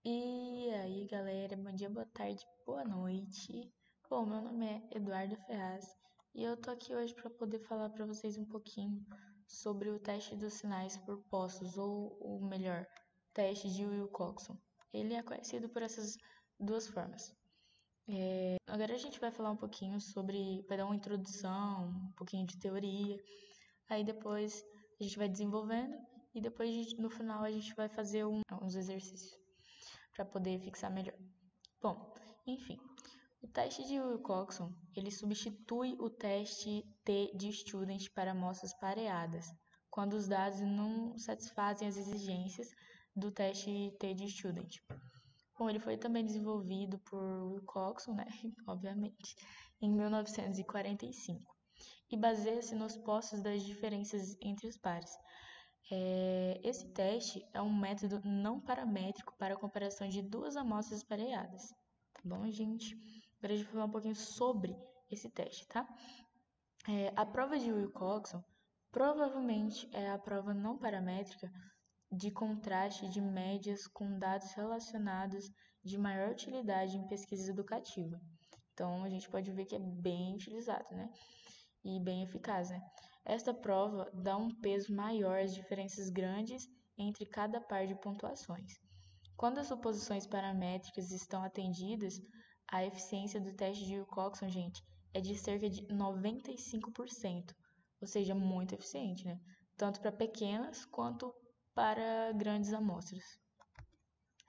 E aí, galera, bom dia, boa tarde, boa noite. Bom, meu nome é Eduardo Ferraz e eu tô aqui hoje para poder falar para vocês um pouquinho sobre o teste dos sinais por postos, ou melhor, teste de Wilcoxon. Ele é conhecido por essas duas formas. Agora a gente vai falar um pouquinho vai dar uma introdução, um pouquinho de teoria, aí depois a gente vai desenvolvendo e depois no final a gente vai fazer uns exercícios para poder fixar melhor. Bom, enfim, o teste de Wilcoxon, ele substitui o teste T de Student para amostras pareadas, quando os dados não satisfazem as exigências do teste T de Student. Bom, ele foi também desenvolvido por Wilcoxon, né, obviamente, em 1945, e baseia-se nos postos das diferenças entre os pares. Esse teste é um método não paramétrico para a comparação de duas amostras pareadas. Tá bom, gente? Agora a gente vai falar um pouquinho sobre esse teste, tá? A prova de Wilcoxon provavelmente é a prova não paramétrica de contraste de médias com dados relacionados de maior utilidade em pesquisa educativa. Então, a gente pode ver que é bem utilizado, né? E bem eficaz, né? Esta prova dá um peso maior às diferenças grandes entre cada par de pontuações. Quando as suposições paramétricas estão atendidas, a eficiência do teste de Wilcoxon, gente, é de cerca de 95%, ou seja, muito eficiente, né? Tanto para pequenas quanto para grandes amostras.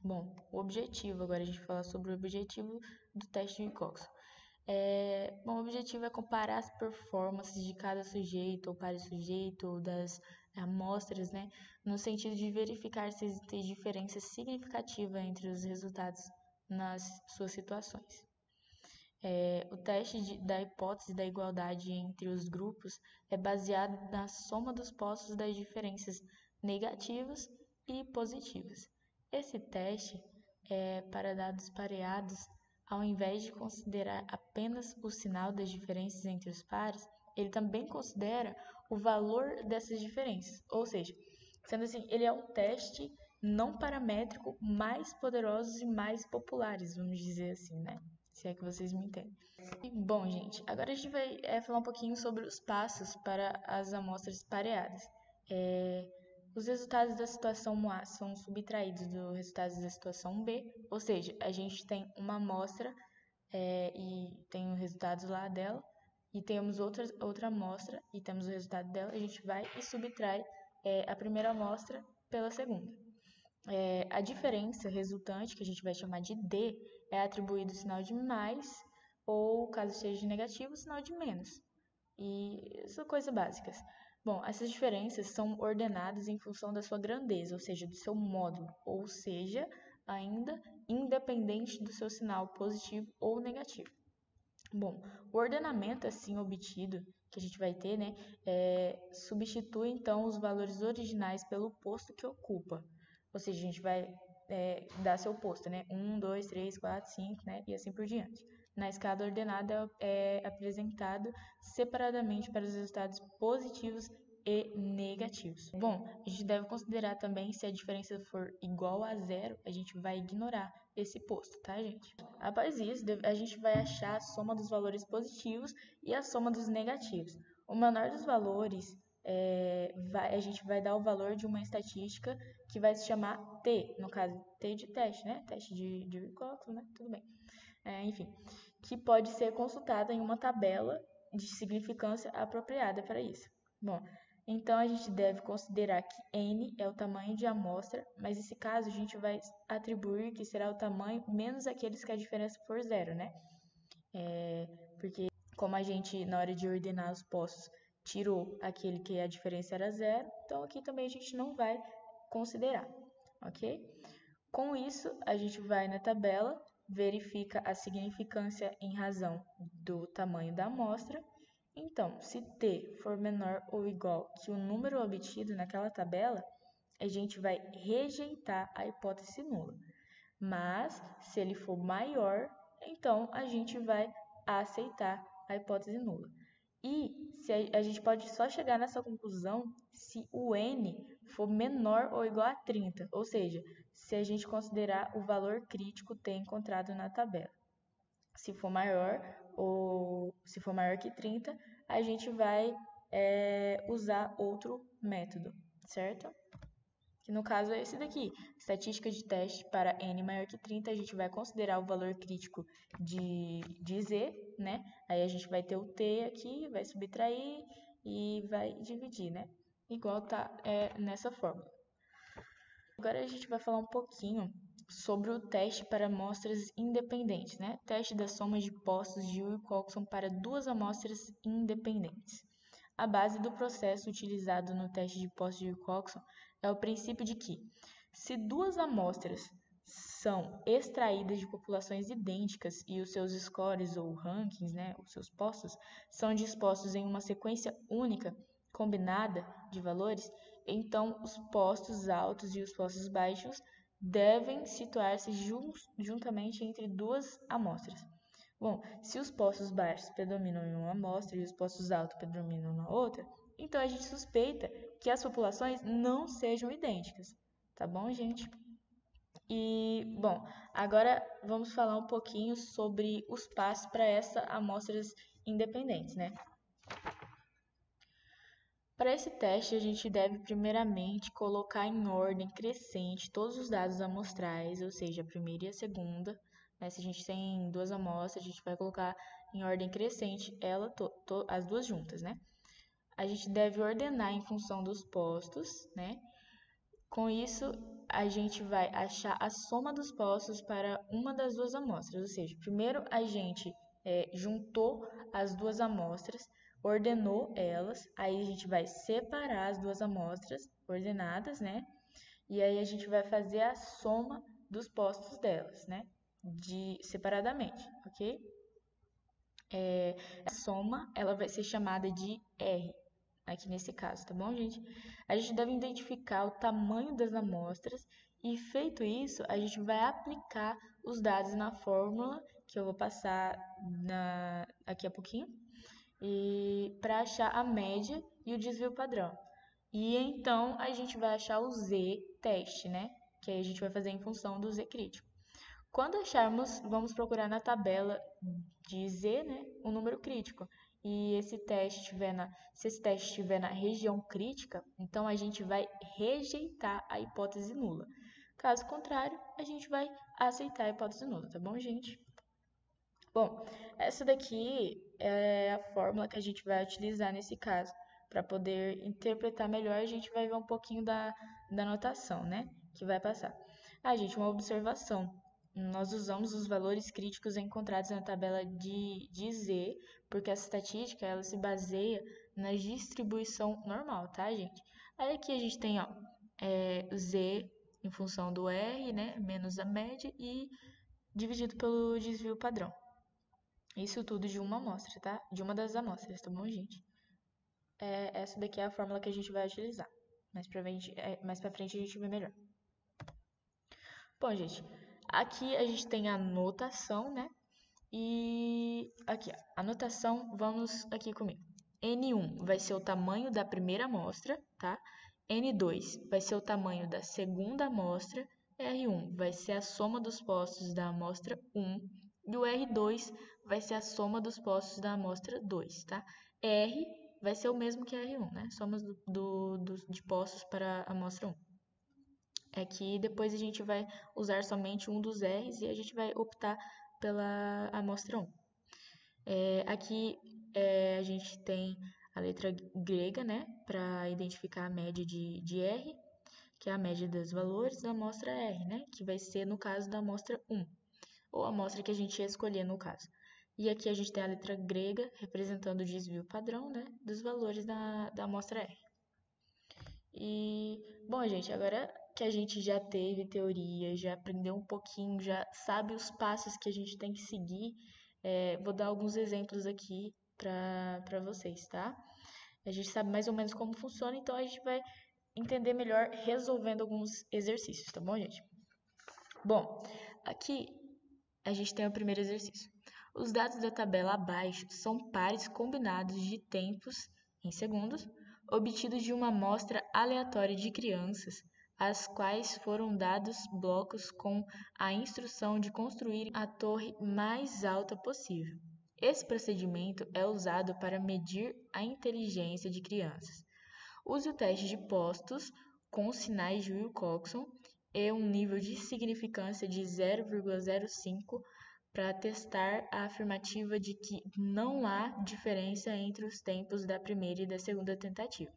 Bom, o objetivo, agora a gente vai falar sobre o objetivo do teste de Wilcoxon. O objetivo é comparar as performances de cada sujeito ou para sujeito ou das amostras, né, no sentido de verificar se existe diferença significativa entre os resultados nas suas situações. O teste da hipótese da igualdade entre os grupos é baseado na soma dos postos das diferenças negativas e positivas. Esse teste é para dados pareados, ao invés de considerar apenas o sinal das diferenças entre os pares, ele também considera o valor dessas diferenças. Ou seja, sendo assim, ele é um teste não paramétrico mais poderosos e mais populares, vamos dizer assim, né? Se é que vocês me entendem. Bom, gente, agora a gente vai falar um pouquinho sobre os passos para as amostras pareadas. Os resultados da situação A são subtraídos dos resultados da situação B, ou seja, a gente tem uma amostra e tem os resultados lá dela, e temos outra amostra e temos o resultado dela, a gente vai e subtrai a primeira amostra pela segunda. A diferença resultante, que a gente vai chamar de D, é atribuído o sinal de mais, ou, caso seja de negativo, o sinal de menos. E são coisas básicas. Bom, essas diferenças são ordenadas em função da sua grandeza, ou seja, do seu módulo, ou seja, ainda independente do seu sinal positivo ou negativo. Bom, o ordenamento assim obtido, que a gente vai ter, né, substitui então os valores originais pelo posto que ocupa. Ou seja, a gente vai dar seu posto, né? 1, 2, 3, 4, 5, né? E assim por diante. Na escada ordenada é apresentado separadamente para os resultados positivos e negativos. Bom, a gente deve considerar também se a diferença for igual a zero, a gente vai ignorar esse posto, tá, gente? Após isso, a gente vai achar a soma dos valores positivos e a soma dos negativos. O menor dos valores a gente vai dar o valor de uma estatística que vai se chamar T, no caso, T de teste, né? Teste de Wilcoxon, né? Tudo bem. Enfim, que pode ser consultada em uma tabela de significância apropriada para isso. Bom, então a gente deve considerar que N é o tamanho de amostra, mas nesse caso a gente vai atribuir que será o tamanho menos aqueles que a diferença for zero, né? Porque como a gente, na hora de ordenar os postos, tirou aquele que a diferença era zero, então aqui também a gente não vai considerar, ok? Com isso, a gente vai na tabela, verifica a significância em razão do tamanho da amostra. Então, se T for menor ou igual que o número obtido naquela tabela, a gente vai rejeitar a hipótese nula. Mas, se ele for maior, então a gente vai aceitar a hipótese nula. E a gente pode só chegar nessa conclusão se o N for menor ou igual a 30. Ou seja, se a gente considerar o valor crítico T encontrado na tabela. Se for maior que 30, a gente vai usar outro método, certo? Que no caso é esse daqui, estatística de teste para n maior que 30, a gente vai considerar o valor crítico de z, né? Aí a gente vai ter o t aqui, vai subtrair e vai dividir, né? Igual tá nessa fórmula. Agora a gente vai falar um pouquinho sobre o teste para amostras independentes, né? Teste da soma de postos de Wilcoxon para duas amostras independentes. A base do processo utilizado no teste de postos de Wilcoxon é o princípio de que, se duas amostras são extraídas de populações idênticas e os seus scores ou rankings, né, os seus postos, são dispostos em uma sequência única, combinada de valores, então os postos altos e os postos baixos devem situar-se juntamente entre duas amostras. Bom, se os postos baixos predominam em uma amostra e os postos altos predominam na outra, então a gente suspeita que as populações não sejam idênticas. Tá bom, gente? E, bom, agora vamos falar um pouquinho sobre os passos para essas amostras independentes, né? Para esse teste, a gente deve primeiramente colocar em ordem crescente todos os dados amostrais, ou seja, a primeira e a segunda. Né? Se a gente tem duas amostras, a gente vai colocar em ordem crescente as duas juntas, né? A gente deve ordenar em função dos postos, né? Com isso, a gente vai achar a soma dos postos para uma das duas amostras, ou seja, primeiro a gente juntou as duas amostras, ordenou elas, aí a gente vai separar as duas amostras ordenadas, né? E aí a gente vai fazer a soma dos postos delas, né? Separadamente, ok? A soma, ela vai ser chamada de R, aqui nesse caso, tá bom, gente? A gente deve identificar o tamanho das amostras e, feito isso, a gente vai aplicar os dados na fórmula que eu vou passar aqui a pouquinho, e para achar a média e o desvio padrão. E então a gente vai achar o Z teste, né? Que aí a gente vai fazer em função do Z crítico. Quando acharmos, vamos procurar na tabela de Z, né, o número crítico. E se esse teste estiver na região crítica, então a gente vai rejeitar a hipótese nula. Caso contrário, a gente vai aceitar a hipótese nula, tá bom, gente? Bom, essa daqui é a fórmula que a gente vai utilizar nesse caso. Para poder interpretar melhor, a gente vai ver um pouquinho da notação, né, que vai passar. Gente, uma observação. Nós usamos os valores críticos encontrados na tabela de Z, porque essa estatística ela se baseia na distribuição normal, tá, gente? Aí aqui a gente tem, ó, Z em função do R, né, menos a média e dividido pelo desvio padrão. Isso tudo de uma amostra, tá? De uma das amostras, tá bom, gente? Essa daqui é a fórmula que a gente vai utilizar. Mais pra frente a gente vê melhor. Bom, gente, aqui a gente tem a notação, né? E aqui, ó, a notação, vamos aqui comigo. N1 vai ser o tamanho da primeira amostra, tá? N2 vai ser o tamanho da segunda amostra. R1 vai ser a soma dos postos da amostra 1. E o R2 vai ser a soma dos postos da amostra 2, tá? R vai ser o mesmo que R1, né? Somas de postos para a amostra 1. Aqui depois a gente vai usar somente um dos R's e a gente vai optar pela amostra 1. Aqui a gente tem a letra grega, né, para identificar a média de R, que é a média dos valores da amostra R, né, que vai ser no caso da amostra 1, ou a amostra que a gente escolher no caso. E aqui a gente tem a letra grega representando o desvio padrão, né, dos valores da amostra R. E, bom, gente, agora que a gente já teve teoria, já aprendeu um pouquinho, já sabe os passos que a gente tem que seguir, vou dar alguns exemplos aqui para vocês, tá? A gente sabe mais ou menos como funciona, então a gente vai entender melhor resolvendo alguns exercícios, tá bom, gente? Bom, aqui a gente tem o primeiro exercício. Os dados da tabela abaixo são pares combinados de tempos em segundos, obtidos de uma amostra aleatória de crianças às quais foram dados blocos com a instrução de construir a torre mais alta possível. Esse procedimento é usado para medir a inteligência de crianças. Use o teste de postos com os sinais de Wilcoxon e um nível de significância de 0,05 para testar a afirmativa de que não há diferença entre os tempos da primeira e da segunda tentativa.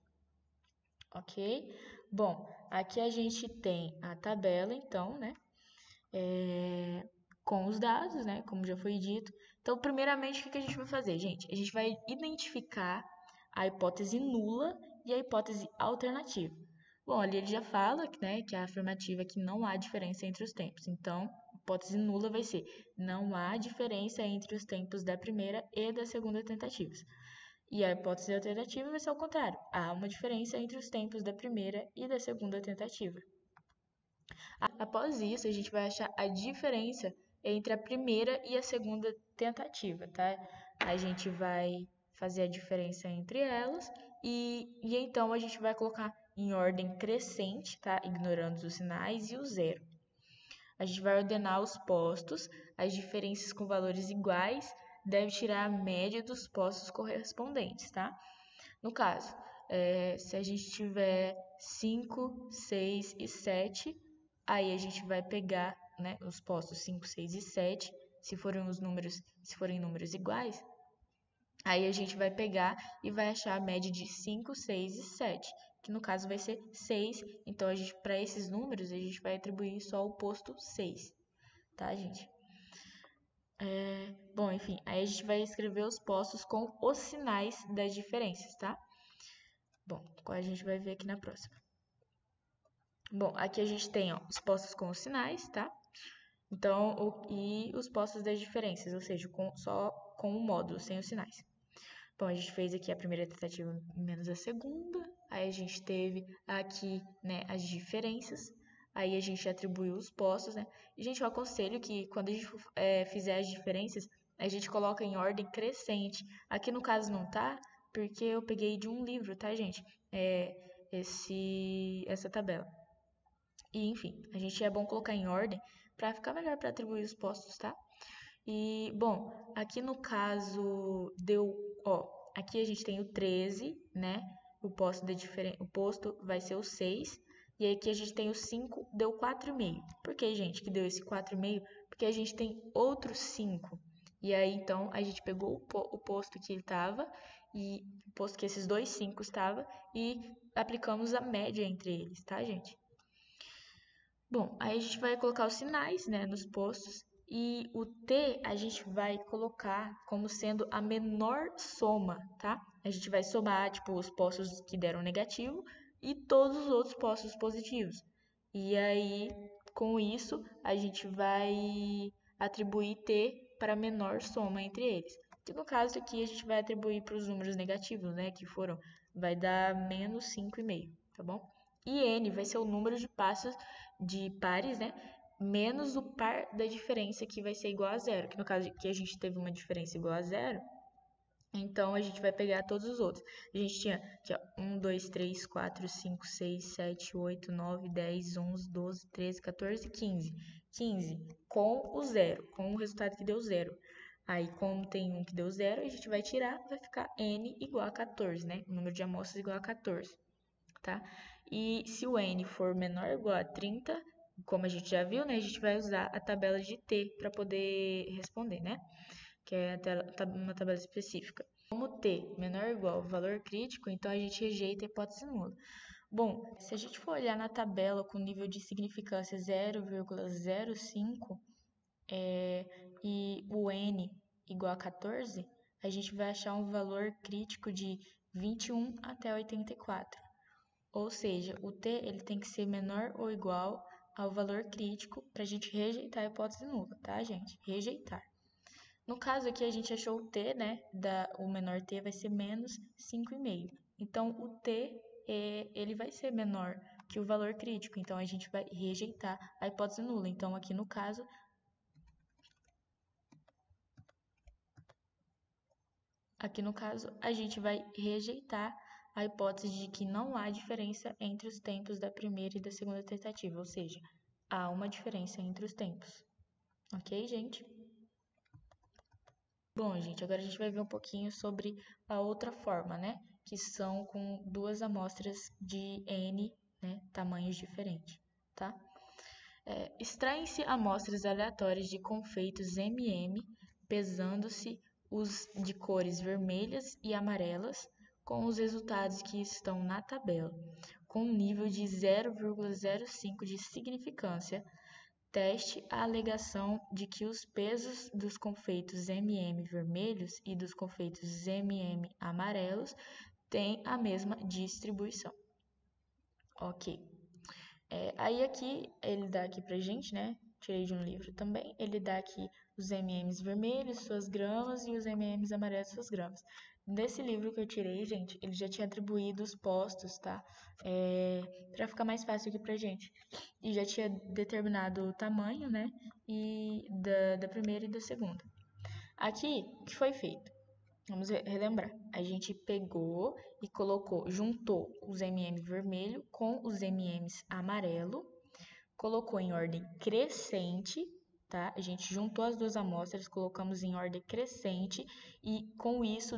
Ok? Bom, aqui a gente tem a tabela, então, né? Com os dados, né? Como já foi dito. Então, primeiramente, o que a gente vai fazer, gente? A gente vai identificar a hipótese nula e a hipótese alternativa. Bom, ali ele já fala, né, que a afirmativa é que não há diferença entre os tempos. Então, a hipótese nula vai ser não há diferença entre os tempos da primeira e da segunda tentativas. E a hipótese alternativa vai ser ao contrário. Há uma diferença entre os tempos da primeira e da segunda tentativa. Após isso, a gente vai achar a diferença entre a primeira e a segunda tentativa, tá? A gente vai fazer a diferença entre elas e então a gente vai colocar em ordem crescente, tá? Ignorando os sinais e o zero. A gente vai ordenar os postos, as diferenças com valores iguais deve tirar a média dos postos correspondentes, tá? No caso, se a gente tiver 5, 6 e 7, aí a gente vai pegar, né, os postos 5, 6 e 7, se forem números iguais, aí a gente vai pegar e vai achar a média de 5, 6 e 7, que no caso vai ser 6. Então, para esses números, a gente vai atribuir só o posto 6, tá, gente? Bom, enfim, aí a gente vai escrever os postos com os sinais das diferenças, tá? Bom, qual a gente vai ver aqui na próxima. Bom, aqui a gente tem ó, os postos com os sinais, tá? Então, e os postos das diferenças, ou seja, só com o módulo, sem os sinais. Bom, a gente fez aqui a primeira tentativa menos a segunda, aí a gente teve aqui, né, as diferenças, aí a gente atribuiu os postos, né? E, gente, eu aconselho que quando a gente fizer as diferenças, a gente coloca em ordem crescente. Aqui no caso não tá, porque eu peguei de um livro, tá, gente? Essa tabela. E, enfim, a gente é bom colocar em ordem para ficar melhor para atribuir os postos, tá? E, bom, aqui no caso deu, ó, aqui a gente tem o 13, né? O posto vai ser o 6. E aqui a gente tem o 5, deu 4,5. Por que, gente, que deu esse 4,5? Porque a gente tem outro 5. E aí, então, a gente pegou o posto que ele estava, e o posto que esses dois 5 estavam, e aplicamos a média entre eles, tá, gente? Bom, aí a gente vai colocar os sinais, né, nos postos, e o T a gente vai colocar como sendo a menor soma, tá? A gente vai somar, tipo, os postos que deram negativo e todos os outros postos positivos. E aí, com isso, a gente vai atribuir T para a menor soma entre eles. Que no caso aqui a gente vai atribuir para os números negativos, né, que vai dar menos 5,5, tá bom? E N vai ser o número de passos de pares, né? Menos o par da diferença que vai ser igual a zero. Que no caso aqui a gente teve uma diferença igual a zero, então a gente vai pegar todos os outros. A gente tinha aqui, ó, 1, 2, 3, 4, 5, 6, 7, 8, 9, 10, 11, 12, 13, 14, 15. 15 com o zero, com o resultado que deu zero. Aí, como tem um que deu zero, a gente vai tirar, vai ficar N igual a 14, né? O número de amostras igual a 14, tá? E se o N for menor ou igual a 30, como a gente já viu, né, a gente vai usar a tabela de T para poder responder, né? Que é uma tabela específica. Como T menor ou igual ao valor crítico, então a gente rejeita a hipótese nula. Bom, se a gente for olhar na tabela com nível de significância 0,05 e o N igual a 14, a gente vai achar um valor crítico de 21 até 84. Ou seja, o T ele tem que ser menor ou igual ao valor crítico para a gente rejeitar a hipótese nula, tá, gente? Rejeitar. No caso aqui, a gente achou o T, né? O menor T vai ser menos 5,5. Então, o T ele vai ser menor que o valor crítico. Então, a gente vai rejeitar a hipótese nula. Então, aqui no caso, a gente vai rejeitar a hipótese de que não há diferença entre os tempos da primeira e da segunda tentativa, ou seja, há uma diferença entre os tempos. Ok, gente? Bom, gente, agora a gente vai ver um pouquinho sobre a outra forma, né? Que são com duas amostras de N, né, tamanhos diferentes, tá? Extraem-se amostras aleatórias de confeitos MM, pesando-se os de cores vermelhas e amarelas, com os resultados que estão na tabela, com um nível de 0,05 de significância. Teste a alegação de que os pesos dos confeitos MM vermelhos e dos confeitos MM amarelos têm a mesma distribuição. Ok. Aí aqui, ele dá aqui pra gente, né? Tirei de um livro também. Ele dá aqui os MMs vermelhos, suas gramas, e os MMs amarelos, suas gramas. Nesse livro que eu tirei, gente, ele já tinha atribuído os postos, tá? Pra ficar mais fácil aqui pra gente. E já tinha determinado o tamanho, né? E da primeira e da segunda. Aqui, o que foi feito? Vamos relembrar. A gente pegou e colocou, juntou os MM vermelho com os MMs amarelo, colocou em ordem crescente, tá? A gente juntou as duas amostras, colocamos em ordem crescente e com isso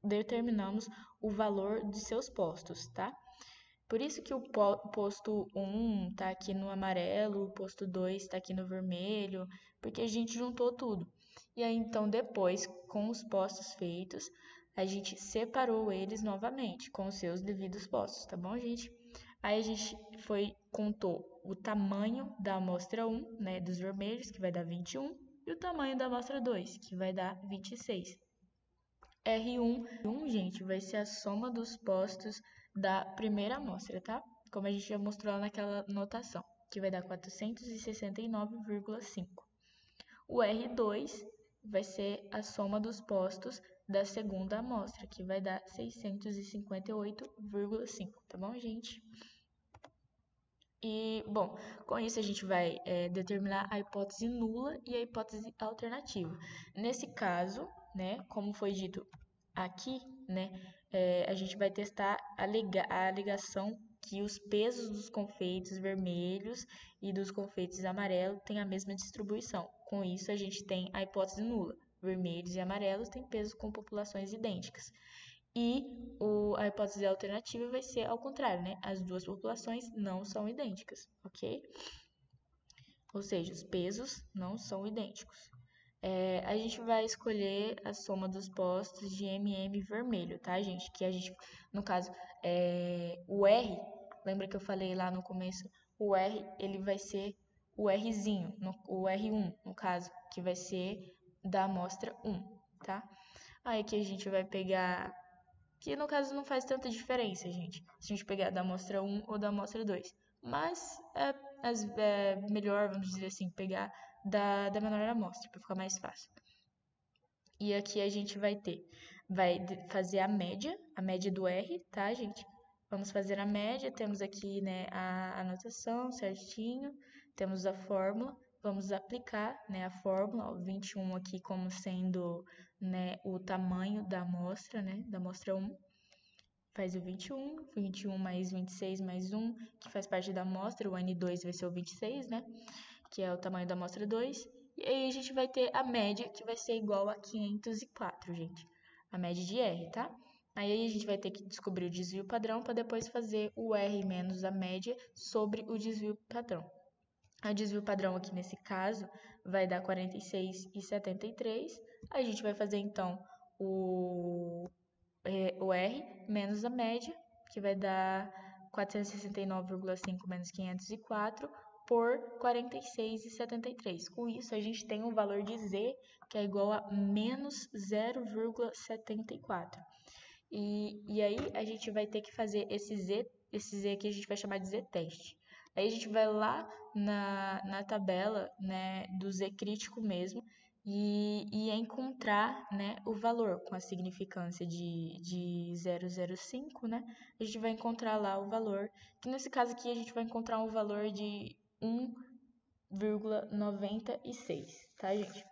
determinamos o valor de seus postos, tá? Por isso que o posto 1 tá aqui no amarelo, o posto 2 tá aqui no vermelho, porque a gente juntou tudo. E aí, então, depois, com os postos feitos, a gente separou eles novamente, com os seus devidos postos, tá bom, gente? Aí a gente contou o tamanho da amostra 1, né, dos vermelhos, que vai dar 21, e o tamanho da amostra 2, que vai dar 26. R1, gente, vai ser a soma dos postos da primeira amostra, tá? Como a gente já mostrou lá naquela notação, que vai dar 469,5. O R2 vai ser a soma dos postos da segunda amostra, que vai dar 658,5, tá bom, gente? E, bom, com isso a gente vai determinar a hipótese nula e a hipótese alternativa. Nesse caso, né, como foi dito aqui, né, a gente vai testar a alegação que os pesos dos confeitos vermelhos e dos confeitos amarelos têm a mesma distribuição. Com isso, a gente tem a hipótese nula. Vermelhos e amarelos têm pesos com populações idênticas. E a hipótese alternativa vai ser ao contrário, né? As duas populações não são idênticas, ok? Ou seja, os pesos não são idênticos. A gente vai escolher a soma dos postos de MM vermelho, tá, gente? Que a gente, no caso, o R, lembra que eu falei lá no começo? O R, ele vai ser o Rzinho, o R1, no caso, que vai ser da amostra 1, tá? Aí aqui a gente vai pegar, que no caso não faz tanta diferença, gente, se a gente pegar da amostra 1 ou da amostra 2. Mas é melhor, vamos dizer assim, pegar da menor amostra, para ficar mais fácil. E aqui a gente vai fazer a média do R, tá, gente? Vamos fazer a média, temos aqui, né, a anotação certinho, temos a fórmula, vamos aplicar, né, a fórmula, ó, 21 aqui como sendo, né, o tamanho da amostra, né, da amostra 1. Faz o 21 mais 26 mais 1, que faz parte da amostra, o N2 vai ser o 26, né, que é o tamanho da amostra 2. E aí a gente vai ter a média, que vai ser igual a 504, gente. A média de R, tá? Aí a gente vai ter que descobrir o desvio padrão para depois fazer o R menos a média sobre o desvio padrão. O desvio padrão aqui nesse caso vai dar 46,73. A gente vai fazer então o R menos a média, que vai dar 469,5 menos 504 por 46,73. Com isso, a gente tem um valor de Z que é igual a menos 0,74. E aí, a gente vai ter que fazer esse Z aqui a gente vai chamar de Z-teste. Aí a gente vai lá na tabela, né, do Z crítico mesmo e encontrar, né, o valor com a significância de 0,05, né? A gente vai encontrar lá o valor, que nesse caso aqui a gente vai encontrar um valor de 1,96, tá, gente?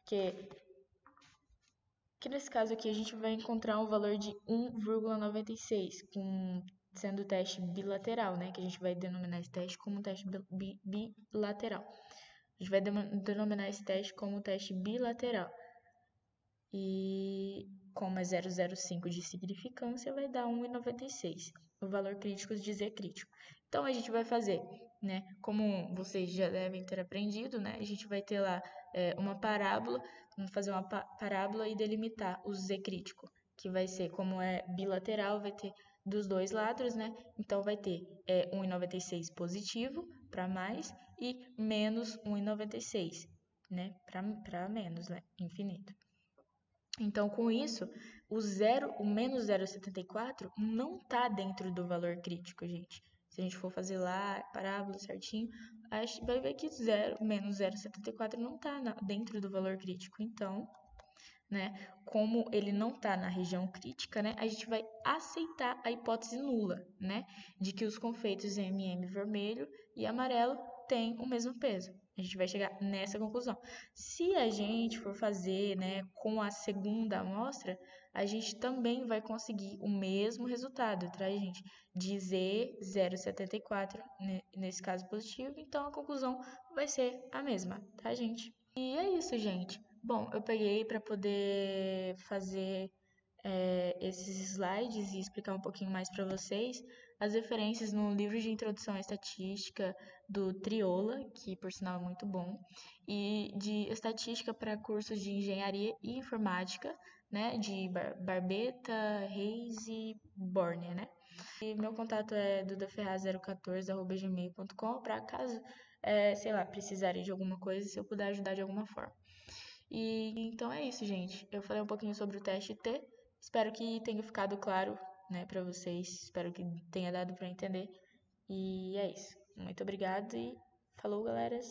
Que que nesse caso aqui a gente vai encontrar um valor de 1,96, sendo o teste bilateral, né? Que a gente vai denominar esse teste como teste bilateral. A gente vai denominar esse teste como teste bilateral. E como é 0,05 de significância, vai dar 1,96. O valor crítico de Z crítico. Então, a gente vai fazer, né? Como vocês já devem ter aprendido, né? A gente vai ter lá uma parábola, vamos fazer uma parábola e delimitar o Z crítico, que vai ser, como é bilateral, vai ter dos dois lados, né? Então, vai ter 1,96 positivo para mais e menos 1,96, né? Para menos, né? Infinito. Então, com isso, o menos 0,74 não está dentro do valor crítico, gente. Se a gente for fazer lá a parábola certinho, a gente vai ver que menos 0,74 não está dentro do valor crítico. Então, né, como ele não está na região crítica, né, a gente vai aceitar a hipótese nula, né, de que os confeitos MM vermelho e amarelo têm o mesmo peso. A gente vai chegar nessa conclusão. Se a gente for fazer, né, com a segunda amostra, a gente também vai conseguir o mesmo resultado, tá, gente? De Z 0,74, nesse caso positivo, então a conclusão vai ser a mesma, tá, gente? E é isso, gente. Bom, eu peguei para poder fazer esses slides e explicar um pouquinho mais para vocês as referências no livro de introdução à estatística do Triola, que por sinal é muito bom, e de estatística para cursos de engenharia e informática, né, de Barbeta, Reis e Borner, né? E meu contato é dudaferraz014@gmail.com para caso, sei lá, precisarem de alguma coisa, se eu puder ajudar de alguma forma. E então é isso, gente. Eu falei um pouquinho sobre o teste T. Espero que tenha ficado claro, né, para vocês. Espero que tenha dado para entender. E é isso. Muito obrigado e falou, galeras.